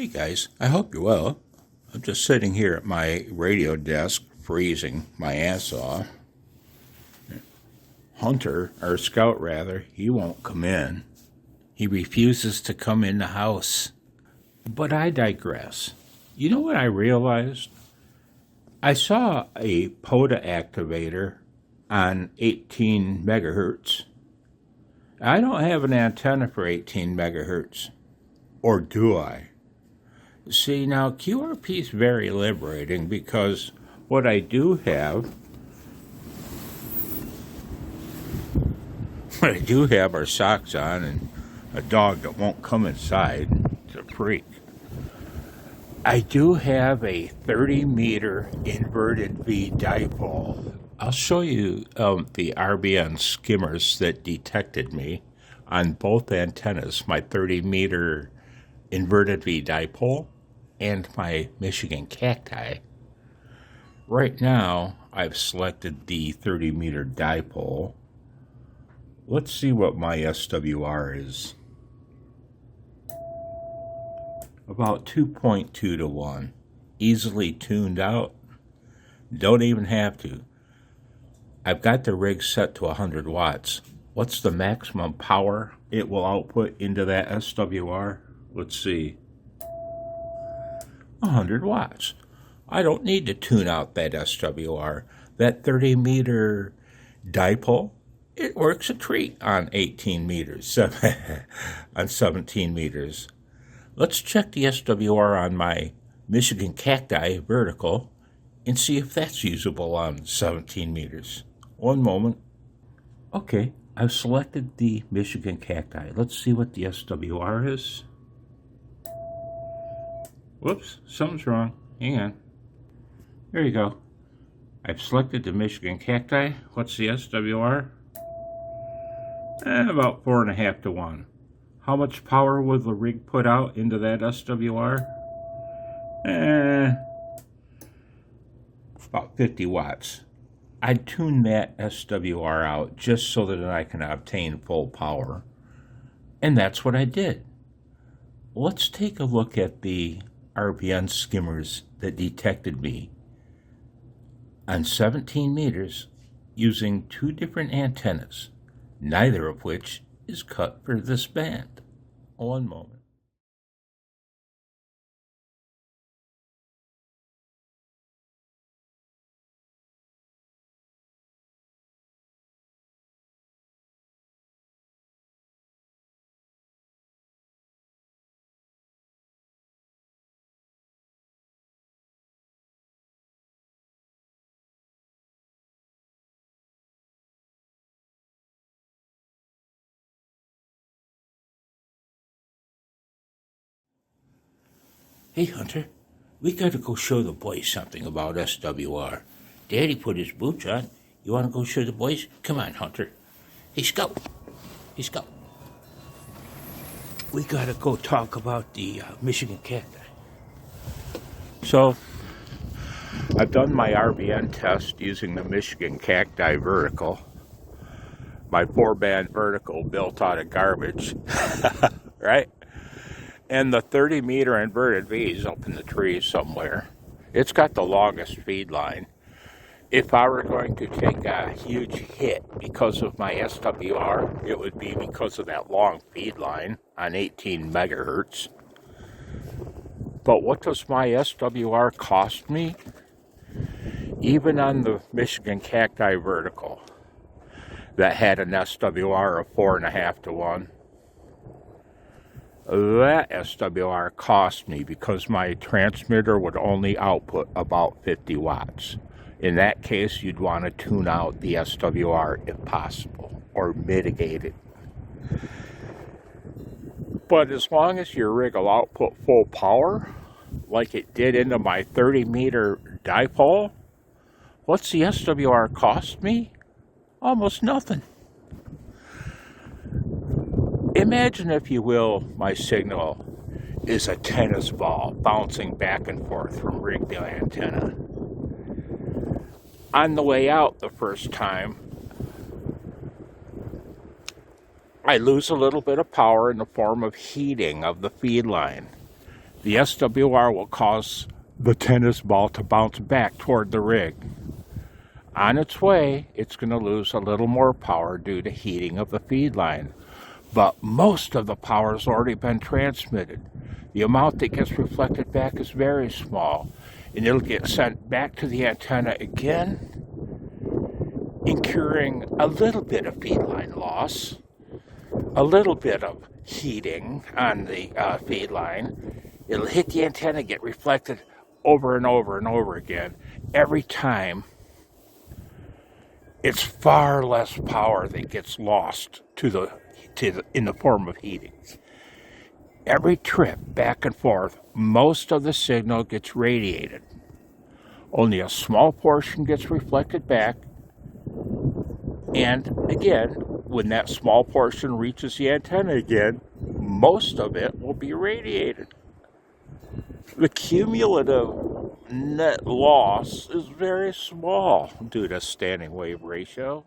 Hey guys, I hope you're well. I'm just sitting here at my radio desk, freezing my ass off. Hunter, or Scout rather, he won't come in. He refuses to come in the house. But I digress. You know what I realized? I saw a POTA activator on 18 megahertz. I don't have an antenna for 18 megahertz. Or do I? See, now QRP is very liberating because what I do have are socks on and a dog that won't come inside. It's a freak. I do have a 30-meter inverted V dipole. I'll show you the RBN skimmers that detected me on both antennas, my 30-meter inverted V dipole and my Michigan cacti. Right now, I've selected the 30-meter dipole. Let's see what my SWR is. About 2.2 to 1. Easily tuned out. Don't even have to. I've got the rig set to 100 watts. What's the maximum power it will output into that SWR? Let's see. 100 watts. I don't need to tune out that SWR. That 30-meter dipole, it works a treat on 18 meters, on 17 meters. Let's check the SWR on my Michigan cacti vertical and see if that's usable on 17 meters. One moment. Okay, I've selected the Michigan cacti. Let's see what the SWR is. Whoops, something's wrong. Hang on. There you go. I've selected the Michigan cacti. What's the SWR? About 4.5 to 1. How much power will the rig put out into that SWR? About 50 watts. I'd tune that SWR out just so that I can obtain full power. And that's what I did. Let's take a look at the RBN skimmers that detected me on 17 meters using two different antennas, neither of which is cut for this band. One moment. Hey, Hunter, we gotta go show the boys something about SWR. Daddy put his boots on. You wanna go show the boys? Come on, Hunter. Hey, Scout. Hey, Scout. We gotta go talk about the Michigan cacti. So, I've done my RBN test using the Michigan cacti vertical. My 4-band vertical built out of garbage, right? And the 30-meter inverted V is up in the trees somewhere. It's got the longest feed line. If I were going to take a huge hit because of my SWR, it would be because of that long feed line on 18 megahertz. But what does my SWR cost me? Even on the Michigan cacti vertical that had an SWR of 4.5 to 1. That SWR cost me because my transmitter would only output about 50 watts. In that case, you'd want to tune out the SWR if possible, or mitigate it. But as long as your rig will output full power, like it did into my 30-meter dipole, what's the SWR cost me? Almost nothing. Imagine, if you will, my signal is a tennis ball bouncing back and forth from rig to antenna. On the way out the first time, I lose a little bit of power in the form of heating of the feed line. the SWR will cause the tennis ball to bounce back toward the rig. On its way, it's going to lose a little more power due to heating of the feed line. But most of the power has already been transmitted. The amount that gets reflected back is very small, and it'll get sent back to the antenna again, incurring a little bit of feed line loss, a little bit of heating on the feed line. It'll hit the antenna, get reflected over and over and over again. Every time, it's far less power that gets lost in the form of heating. Every trip back and forth, most of the signal gets radiated. Only a small portion gets reflected back. And again, when that small portion reaches the antenna again, most of it will be radiated. The cumulative net loss is very small due to standing wave ratio.